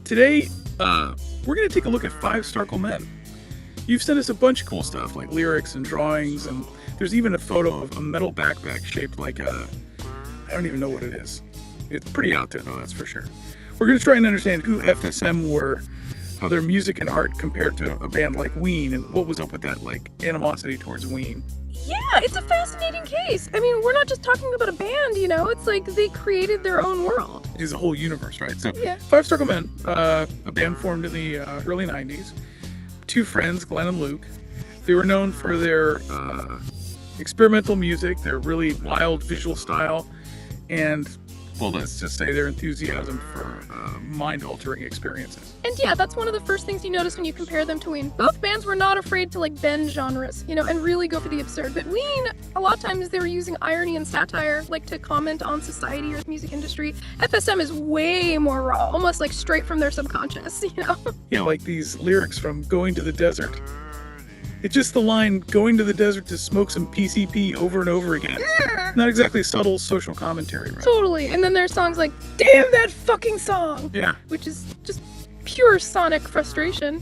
Today, we're going to take a look at 5 Starcle men. You've sent us a bunch of cool stuff, like lyrics and drawings, and there's even a photo of a metal backpack shaped like I don't even know what it is. It's pretty out there, though, that's for sure. We're going to try and understand who FSM were, how their music and art compared to a band like WEEN, and what was up with that, like, animosity towards WEEN. Yeah, it's a fascinating case. I mean, we're not just talking about a band, you know? It's like they created their own world. It is a whole universe, right? So, yeah. 5 Starcle men, a band formed in the early 90s. 2 friends, Glenn and Luke. They were known for their experimental music, their really wild visual style, and, well, let's just say their enthusiasm for mind-altering experiences. And yeah, that's one of the first things you notice when you compare them to WEEN. Both bands were not afraid to like bend genres, you know, and really go for the absurd. But WEEN, a lot of times they were using irony and satire, like to comment on society or the music industry. FSM is way more raw, almost like straight from their subconscious, you know? Yeah, like these lyrics from Going to the Desert. It's just the line, going to the desert to smoke some PCP over and over again. Not exactly subtle social commentary, right? Totally. And then there's songs like, damn that fucking song! Yeah. Which is just pure sonic frustration.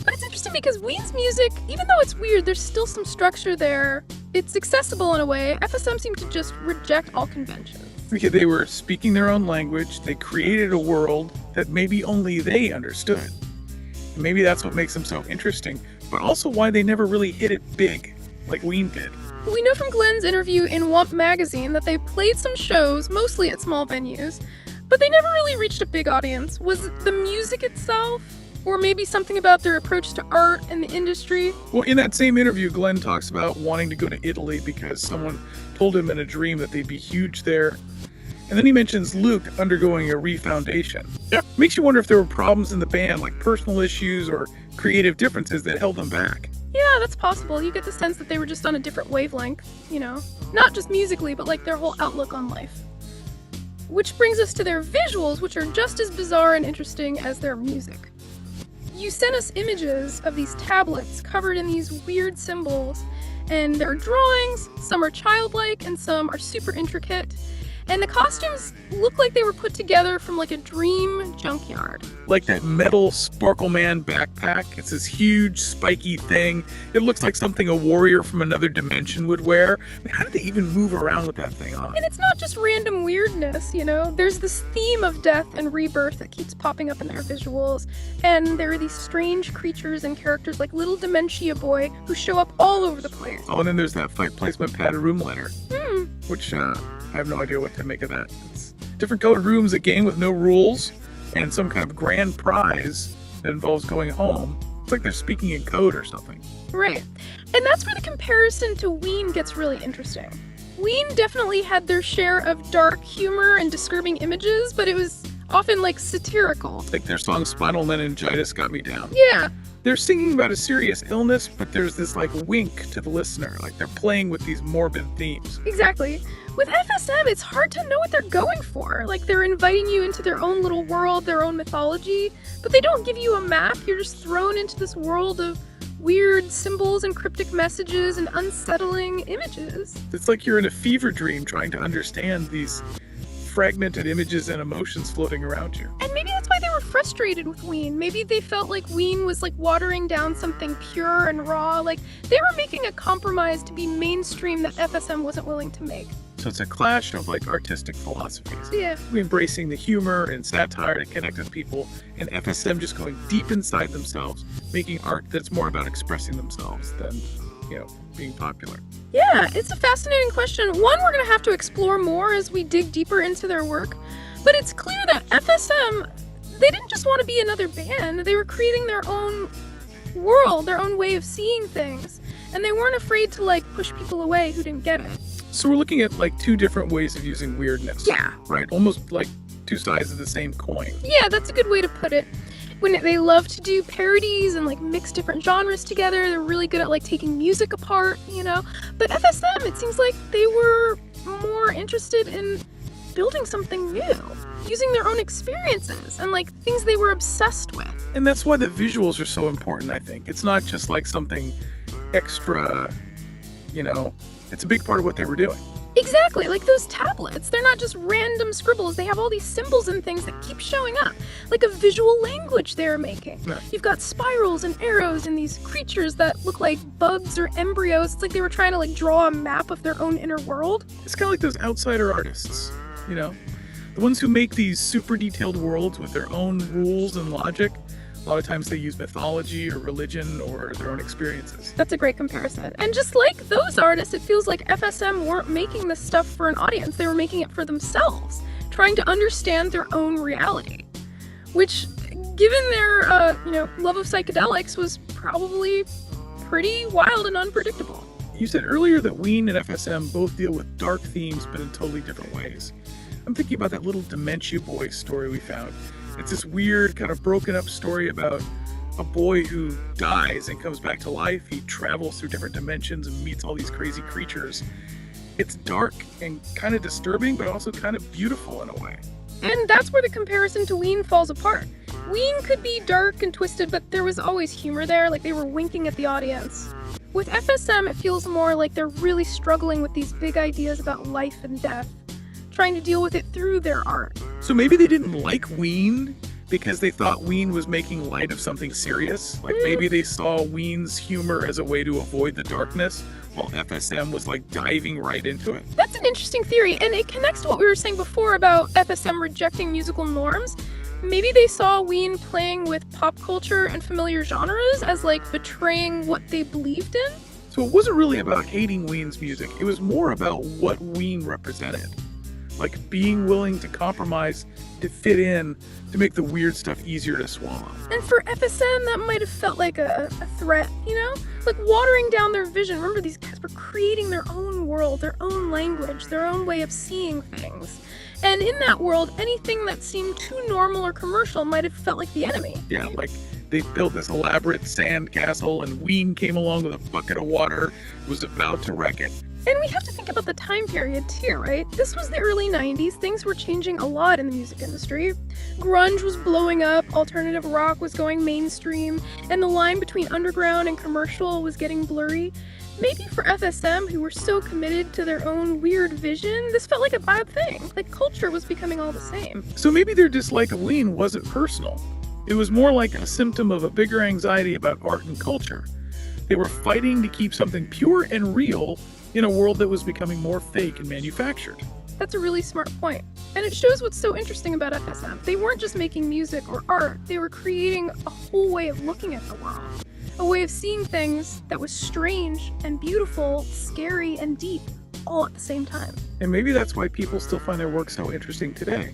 But it's interesting because WEEN's music, even though it's weird, there's still some structure there. It's accessible in a way. FSM seemed to just reject all conventions. Because they were speaking their own language, they created a world that maybe only they understood. And maybe that's what makes them so interesting, but also why they never really hit it big, like WEEN did. We know from Glenn's interview in Womp magazine that they played some shows, mostly at small venues, but they never really reached a big audience. Was it the music itself? Or maybe something about their approach to art and the industry? Well, in that same interview, Glenn talks about wanting to go to Italy because someone told him in a dream that they'd be huge there. And then he mentions Luke undergoing a refoundation. Yeah. Makes you wonder if there were problems in the band, like personal issues or creative differences that held them back. Yeah, that's possible. You get the sense that they were just on a different wavelength, you know? Not just musically, but like their whole outlook on life. Which brings us to their visuals, which are just as bizarre and interesting as their music. You sent us images of these tablets covered in these weird symbols, and there are drawings, some are childlike, and some are super intricate. And the costumes look like they were put together from like a dream junkyard. Like that metal Sparkle Man backpack. It's this huge spiky thing. It looks like something a warrior from another dimension would wear. I mean, how did they even move around with that thing on? And it's not just random weirdness, you know? There's this theme of death and rebirth that keeps popping up in their visuals. And there are these strange creatures and characters like Little Dementia Boy who show up all over the place. Oh, and then there's that fight placement padded room letter. Which, I have no idea what to make of that. It's different colored rooms, a game with no rules, and some kind of grand prize that involves going home. It's like they're speaking in code or something. Right. And that's where the comparison to WEEN gets really interesting. WEEN definitely had their share of dark humor and disturbing images, but it was often like satirical. Like their song Spinal Meningitis Got Me Down. Yeah. They're singing about a serious illness, but there's this like wink to the listener, like they're playing with these morbid themes. Exactly. With FSM, it's hard to know what they're going for. Like they're inviting you into their own little world, their own mythology, but they don't give you a map. You're just thrown into this world of weird symbols and cryptic messages and unsettling images. It's like you're in a fever dream trying to understand these fragmented images and emotions floating around you. And maybe that's why they were frustrated with WEEN. Maybe they felt like WEEN was like watering down something pure and raw. Like they were making a compromise to be mainstream that FSM wasn't willing to make. So it's a clash of like artistic philosophies. Yeah. We embracing the humor and satire to connect with people, and FSM just going deep inside themselves, making art that's more about expressing themselves than, you know, being popular. Yeah, it's a fascinating question. One we're going to have to explore more as we dig deeper into their work. But it's clear that FSM, they didn't just want to be another band. They were creating their own world, their own way of seeing things. And they weren't afraid to like push people away who didn't get it. So we're looking at like 2 different ways of using weirdness. Yeah. Right? Almost like 2 sides of the same coin. Yeah, that's a good way to put it. When they love to do parodies and like mix different genres together, they're really good at like taking music apart, you know? But FSM, it seems like they were more interested in building something new, using their own experiences and like things they were obsessed with. And that's why the visuals are so important, I think. It's not just like something extra, you know, it's a big part of what they were doing. Exactly, like those tablets. They're not just random scribbles. They have all these symbols and things that keep showing up, like a visual language they're making. Yeah. You've got spirals and arrows and these creatures that look like bugs or embryos. It's like they were trying to draw a map of their own inner world. It's kind of like those outsider artists, you know? The ones who make these super detailed worlds with their own rules and logic. A lot of times they use mythology or religion or their own experiences. That's a great comparison. And just like those artists, it feels like FSM weren't making this stuff for an audience. They were making it for themselves, trying to understand their own reality, which, given their, love of psychedelics, was probably pretty wild and unpredictable. You said earlier that WEEN and FSM both deal with dark themes, but in totally different ways. I'm thinking about that little Dementia Boy story we found. It's this weird, kind of broken up story about a boy who dies and comes back to life. He travels through different dimensions and meets all these crazy creatures. It's dark and kind of disturbing, but also kind of beautiful in a way. And that's where the comparison to WEEN falls apart. WEEN could be dark and twisted, but there was always humor there, like they were winking at the audience. With FSM, it feels more like they're really struggling with these big ideas about life and death, trying to deal with it through their art. So maybe they didn't like WEEN because they thought WEEN was making light of something serious. Like maybe they saw WEEN's humor as a way to avoid the darkness, while FSM was diving right into it. That's an interesting theory, and it connects to what we were saying before about FSM rejecting musical norms. Maybe they saw WEEN playing with pop culture and familiar genres as betraying what they believed in. So it wasn't really about hating WEEN's music. It was more about what WEEN represented. Being willing to compromise, to fit in, to make the weird stuff easier to swallow. And for FSM, that might have felt like a threat, watering down their vision. Remember, these guys were creating their own world, their own language, their own way of seeing things. And in that world, anything that seemed too normal or commercial might have felt like the enemy. Yeah, they built this elaborate sand castle and WEEN came along with a bucket of water, was about to wreck it. And we have to think about the time period too, right? This was the early 90s. Things were changing a lot in the music industry. Grunge was blowing up, alternative rock was going mainstream, and the line between underground and commercial was getting blurry. Maybe for FSM, who were so committed to their own weird vision, this felt like a bad thing. Culture was becoming all the same. So maybe their dislike of WEEN wasn't personal. It was more like a symptom of a bigger anxiety about art and culture. They were fighting to keep something pure and real in a world that was becoming more fake and manufactured. That's a really smart point. And it shows what's so interesting about FSM. They weren't just making music or art, they were creating a whole way of looking at the world. A way of seeing things that was strange and beautiful, scary and deep, all at the same time. And maybe that's why people still find their work so interesting today.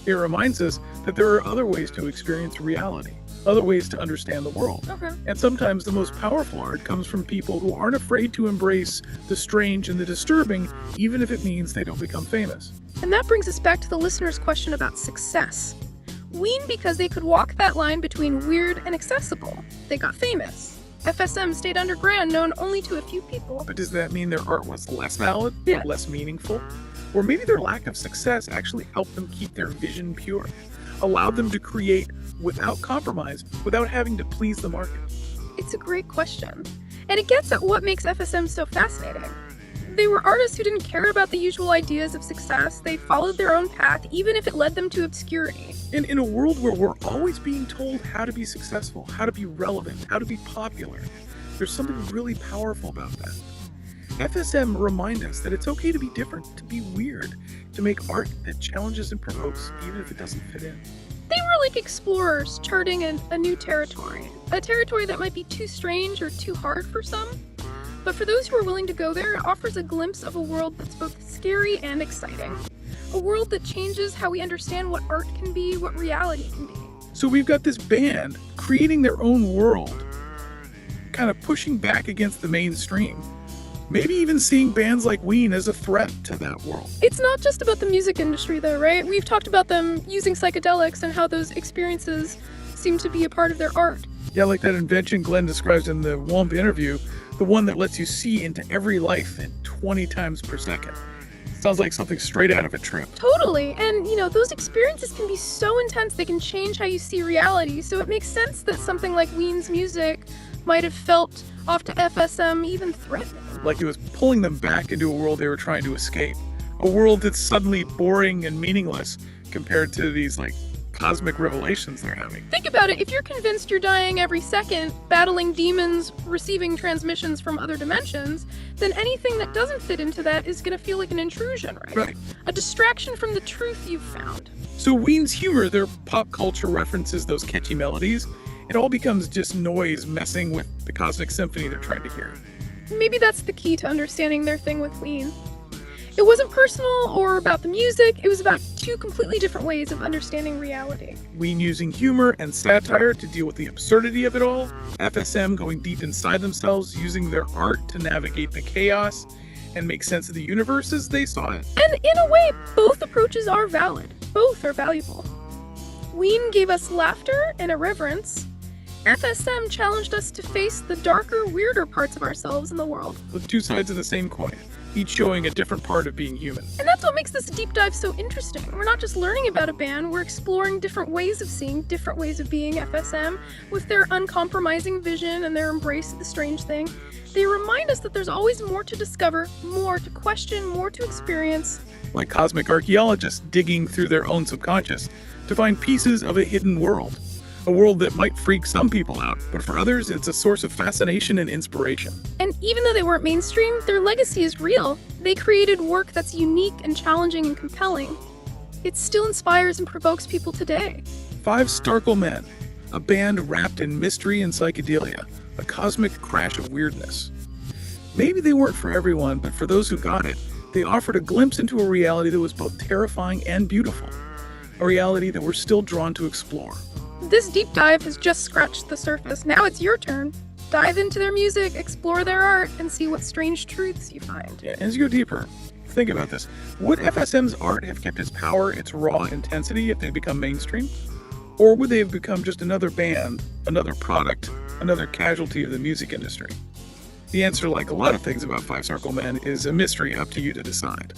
It reminds us that there are other ways to experience reality, other ways to understand the world. Okay. And sometimes the most powerful art comes from people who aren't afraid to embrace the strange and the disturbing, even if it means they don't become famous. And that brings us back to the listener's question about success. WEEN because they could walk that line between weird and accessible. They got famous. FSM stayed underground, known only to a few people. But does that mean their art was less valid, Yeah. less meaningful? Or maybe their lack of success actually helped them keep their vision pure, allowed them to create without compromise, without having to please the market? It's a great question. And it gets at what makes FSM so fascinating. They were artists who didn't care about the usual ideas of success. They followed their own path, even if it led them to obscurity. And in a world where we're always being told how to be successful, how to be relevant, how to be popular, there's something really powerful about that. FSM remind us that it's okay to be different, to be weird, to make art that challenges and provokes, even if it doesn't fit in. They were like explorers charting a new territory. A territory that might be too strange or too hard for some. But for those who are willing to go there, it offers a glimpse of a world that's both scary and exciting. A world that changes how we understand what art can be, what reality can be. So we've got this band creating their own world, kind of pushing back against the mainstream. Maybe even seeing bands like WEEN as a threat to that world. It's not just about the music industry though, right? We've talked about them using psychedelics and how those experiences seem to be a part of their art. Yeah, like that invention Glenn describes in the Womp interview, the one that lets you see into every life at 20 times per second. Sounds like something straight out of a trip. Totally. And, those experiences can be so intense, they can change how you see reality. So it makes sense that something like WEEN's music might have felt off to FSM even threatening. Like it was pulling them back into a world they were trying to escape. A world that's suddenly boring and meaningless compared to these, like, cosmic revelations they're having. Think about it. If you're convinced you're dying every second, battling demons, receiving transmissions from other dimensions, then anything that doesn't fit into that is going to feel like an intrusion, right? Right. A distraction from the truth you've found. So WEEN's humor, their pop culture references, those catchy melodies, it all becomes just noise messing with the cosmic symphony they're trying to hear. Maybe that's the key to understanding their thing with WEEN. It wasn't personal or about the music, it was about two completely different ways of understanding reality. WEEN using humor and satire to deal with the absurdity of it all, FSM going deep inside themselves, using their art to navigate the chaos and make sense of the universe as they saw it. And in a way, both approaches are valid. Both are valuable. WEEN gave us laughter and irreverence. FSM challenged us to face the darker, weirder parts of ourselves in the world. With two sides of the same coin, each showing a different part of being human. And that's what makes this deep dive so interesting. We're not just learning about a band, we're exploring different ways of seeing, different ways of being FSM, with their uncompromising vision and their embrace of the strange thing. They remind us that there's always more to discover, more to question, more to experience. Like cosmic archaeologists digging through their own subconscious to find pieces of a hidden world. A world that might freak some people out, but for others, it's a source of fascination and inspiration. And even though they weren't mainstream, their legacy is real. They created work that's unique and challenging and compelling. It still inspires and provokes people today. 5 Starcle Men, a band wrapped in mystery and psychedelia, a cosmic crash of weirdness. Maybe they weren't for everyone, but for those who got it, they offered a glimpse into a reality that was both terrifying and beautiful. A reality that we're still drawn to explore. This deep dive has just scratched the surface. Now it's your turn. Dive into their music, explore their art, and see what strange truths you find. Yeah, as you go deeper, think about this. Would FSM's art have kept its power, its raw intensity if they'd become mainstream? Or would they have become just another band, another product, another casualty of the music industry? The answer, like a lot of things about 5 Starcle Men, is a mystery up to you to decide.